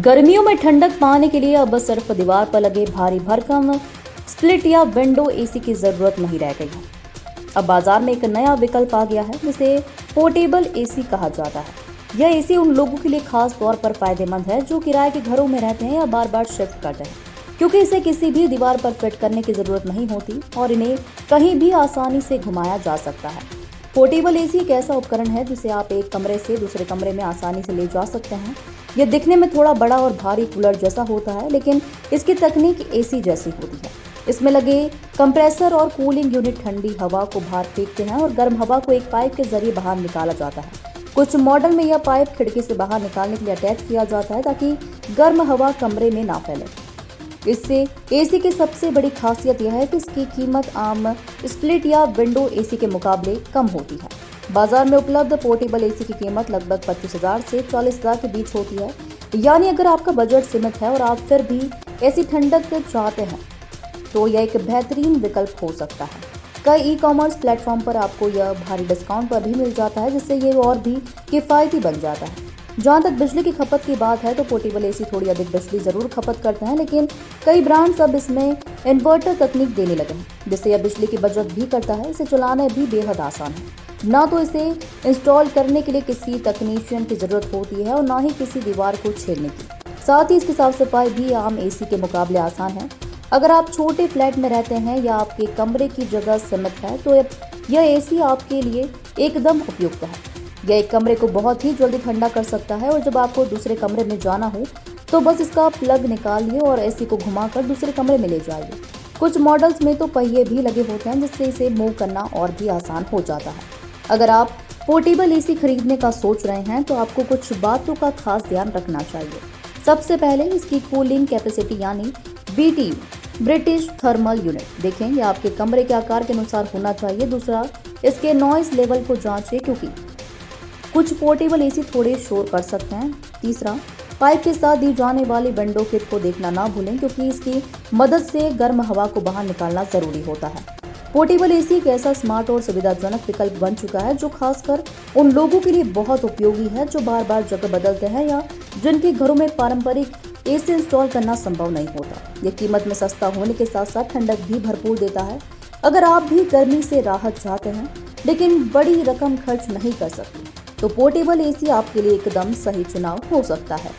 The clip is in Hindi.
गर्मियों में ठंडक पाने के लिए अब सिर्फ दीवार पर लगे भारी भरकम स्प्लिट या विंडो एसी की जरूरत नहीं रह गई है। अब बाजार में एक नया विकल्प आ गया है जिसे पोर्टेबल एसी कहा जाता है। यह एसी उन लोगों के लिए खास तौर पर फायदेमंद है जो किराए के घरों में रहते हैं या बार बार शिफ्ट करते हैं, क्योंकि इसे किसी भी दीवार पर फिट करने की जरूरत नहीं होती और इन्हें कहीं भी आसानी से घुमाया जा सकता है। पोर्टेबल एसी एक ऐसा उपकरण है जिसे आप एक कमरे से दूसरे कमरे में आसानी से ले जा सकते हैं। यह दिखने में थोड़ा बड़ा और भारी कूलर जैसा होता है, लेकिन इसकी तकनीक एसी जैसी होती है। इसमें लगे कंप्रेसर और कूलिंग यूनिट ठंडी हवा को बाहर फेंकते हैं और गर्म हवा को एक पाइप के जरिए बाहर निकाला जाता है। कुछ मॉडल में यह पाइप खिड़की से बाहर निकालने के लिए अटैच किया जाता है ताकि गर्म हवा कमरे में ना फैले। इससे एसी की सबसे बड़ी खासियत यह है कि इसकी कीमत आम स्प्लिट या विंडो एसी के मुकाबले कम होती है। बाजार में उपलब्ध पोर्टेबल एसी की कीमत लगभग 25,000 से 40,000 के बीच होती है। यानी अगर आपका बजट सीमित है और आप फिर भी ऐसी ठंडक चाहते हैं तो यह एक बेहतरीन विकल्प हो सकता है। कई ई-कॉमर्स प्लेटफॉर्म पर आपको यह भारी डिस्काउंट पर भी मिल जाता है, जिससे ये और भी किफ़ायती बन जाता है। जहाँ तक बिजली की खपत की बात है तो पोर्टेबल एसी थोड़ी अधिक बिजली जरूर खपत करते हैं, लेकिन कई ब्रांड्स अब इसमें इन्वर्टर तकनीक देने लगे हैं, जिससे यह बिजली की बचत भी करता है। इसे चलाना भी बेहद आसान है। ना तो इसे इंस्टॉल करने के लिए किसी तकनीशियन की जरूरत होती है और ना ही किसी दीवार को छेड़ने की। साथ ही इसकी साफ सफाई भी आम एसी के मुकाबले आसान है। अगर आप छोटे फ्लैट में रहते हैं या आपके कमरे की जगह सीमित है तो यह एसी आपके लिए एकदम उपयुक्त है। यह एक कमरे को बहुत ही जल्दी ठंडा कर सकता है और जब आपको दूसरे कमरे में जाना हो तो बस इसका प्लग निकालिए और एसी को घुमाकर दूसरे कमरे में ले जाइए। कुछ मॉडल्स में तो पहिए भी लगे होते हैं जिससे इसे मूव करना और भी आसान हो जाता है। अगर आप पोर्टेबल एसी खरीदने का सोच रहे हैं तो आपको कुछ बातों का खास ध्यान रखना चाहिए। सबसे पहले इसकी कूलिंग कैपेसिटी यानी BTU ब्रिटिश थर्मल यूनिट देखें, यह आपके कमरे के आकार के अनुसार होना चाहिए। दूसरा, इसके नॉइज लेवल को जांचें क्योंकि कुछ पोर्टेबल एसी थोड़े शोर कर सकते हैं। तीसरा, पाइप के साथ दी जाने वाली विंडो किट को देखना ना भूलें क्योंकि इसकी मदद से गर्म हवा को बाहर निकालना जरूरी होता है। पोर्टेबल एसी एक ऐसा स्मार्ट और सुविधाजनक विकल्प बन चुका है जो खासकर उन लोगों के लिए बहुत उपयोगी है जो बार बार जगह बदलते हैं या जिनके घरों में पारंपरिक एसी इंस्टॉल करना संभव नहीं होता। यह कीमत में सस्ता होने के साथ साथ ठंडक भी भरपूर देता है। अगर आप भी गर्मी से राहत चाहते हैं लेकिन बड़ी रकम खर्च नहीं कर सकते तो पोर्टेबल एसी आपके लिए एकदम सही चुनाव हो सकता है।